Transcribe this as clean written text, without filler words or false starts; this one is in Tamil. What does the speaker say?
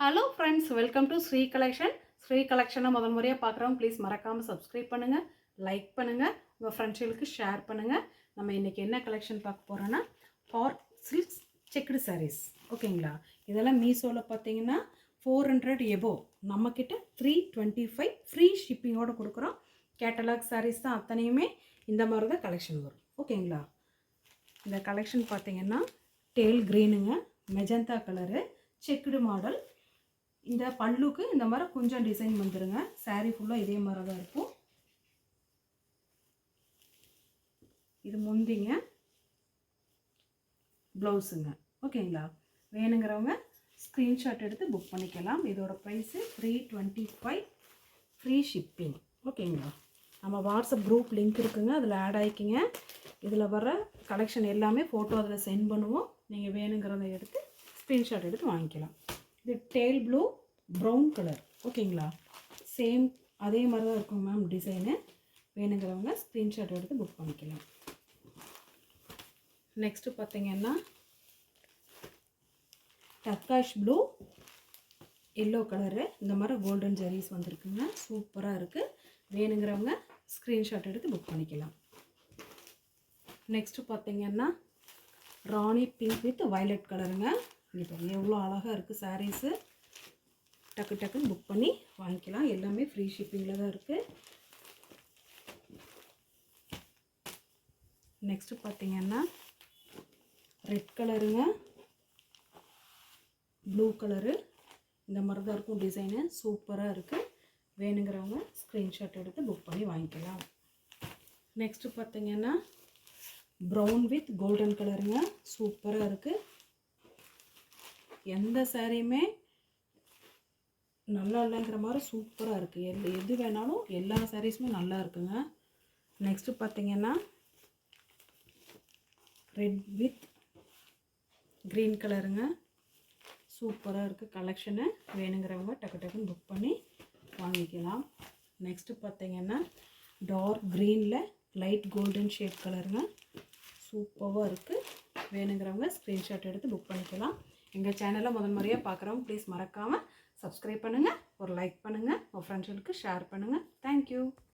Hello friends, welcome to Sri collection. Sri கலெக்ஷனை முதல் முறையாக பார்க்குறவங்க ப்ளீஸ் மறக்காமல் சப்ஸ்கிரைப் பண்ணுங்கள், லைக் பண்ணுங்கள், உங்கள் ஃப்ரெண்ட்ஸுகளுக்கு ஷேர் பண்ணுங்கள். நம்ம இன்றைக்கி என்ன கலெக்ஷன் பார்க்க போகிறோன்னா பார்க் சில்க்ஸ் செக்குடு சாரீஸ். ஓகேங்களா? இதெல்லாம் மீஷோவில் பார்த்தீங்கன்னா 400 எபோவ், நம்மக்கிட்ட 325 ஃப்ரீ ஷிப்பிங்கோடு கொடுக்குறோம். கேட்டலாக் சாரீஸ் தான் அத்தனையுமே இந்த மாதிரி தான் கலெக்ஷன் வரும். ஓகேங்களா? இந்த கலெக்ஷன் பார்த்தீங்கன்னா டேல் க்ரீனுங்க, மெஜந்தா கலரு, செக்குடு மாடல். இந்த பல்லுக்கு இந்த மாதிரி கொஞ்சம் டிசைன் வந்துருங்க. சாரீ ஃபுல்லாக இதே மாதிரி தான் இருக்கும். இது முந்திங்க, ப்ளவுஸுங்க. ஓகேங்களா? வேணுங்கிறவங்க ஸ்க்ரீன்ஷாட் எடுத்து புக் பண்ணிக்கலாம். இதோட ப்ரைஸு 325 ஃப்ரீ ஷிப்பிங். ஓகேங்களா? நம்ம வாட்ஸ்அப் குரூப் லிங்க் இருக்குங்க, அதில் ஆட் ஆகிக்கிங்க. இதில் வர கலெக்ஷன் எல்லாமே ஃபோட்டோ அதில் சென்ட் பண்ணுவோம். நீங்கள் வேணுங்கிறத எடுத்து ஸ்க்ரீன்ஷாட் எடுத்து வாங்கிக்கலாம். இது டேல் ப்ளூ ப்ரௌன் கலர். ஓகேங்களா? சேம் அதே மாதிரி தான் இருக்கும் மேம் டிசைனு. வேணுங்கிறவங்க ஸ்க்ரீன்ஷாட் எடுத்து புக் பண்ணிக்கலாம். நெக்ஸ்ட்டு பார்த்தீங்கன்னா டர்காஷ் ப்ளூ எல்லோ கலரு, இந்த மாதிரி கோல்டன் ஜெரீஸ் வந்திருக்குங்க. சூப்பராக இருக்குது. வேணுங்கிறவங்க ஸ்க்ரீன்ஷாட் எடுத்து புக் பண்ணிக்கலாம். நெக்ஸ்ட்டு பார்த்தீங்கன்னா ராணி பிங்க் வித் வயலட் கலருங்க. இப்போ எவ்வளோ அழகாக இருக்குது சாரீஸு. டக்கு டக்குன்னு புக் பண்ணி வாங்கிக்கலாம். எல்லாமே ஃப்ரீ ஷிப்பிங்கில் தான் இருக்குது. நெக்ஸ்ட்டு பார்த்தீங்கன்னா ரெட் கலருங்க, ப்ளூ கலரு, இந்த மாதிரி தான் இருக்கும் டிசைனு. சூப்பராக இருக்குது. வேணுங்கிறவங்க ஸ்க்ரீன்ஷாட் எடுத்து புக் பண்ணி வாங்கிக்கலாம். நெக்ஸ்ட்டு பார்த்தீங்கன்னா ப்ரௌன் வித் கோல்டன் கலருங்க. சூப்பராக இருக்குது. எந்த சாரியுமே நல்லா இல்லைங்கிற மாதிரி சூப்பராக இருக்குது. எது வேணாலும் எல்லா சாரீஸுமே நல்லா இருக்குங்க. நெக்ஸ்ட்டு பார்த்தீங்கன்னா ரெட் வித் க்ரீன் கலருங்க. சூப்பராக இருக்குது கலெக்ஷனு. வேணுங்கிறவங்க டக்கு டக்குன்னு புக் பண்ணி வாங்கிக்கலாம். நெக்ஸ்ட்டு பார்த்தீங்கன்னா டார்க் க்ரீனில் லைட் கோல்டன் ஷேட் கலருங்க. சூப்பராக இருக்குது. வேணுங்கிறவங்க ஸ்க்ரீன்ஷாட் எடுத்து புக் பண்ணிக்கலாம். எங்கள் சேனலை முதல் முறையாக பார்க்குறவங்க ப்ளீஸ் மறக்காமல் சப்ஸ்கிரைப் பண்ணுங்கள், ஒரு லைக் பண்ணுங்கள், உங்கள் ஃப்ரெண்ட்ஸுகளுக்கு ஷேர் பண்ணுங்கள். தேங்க்யூ.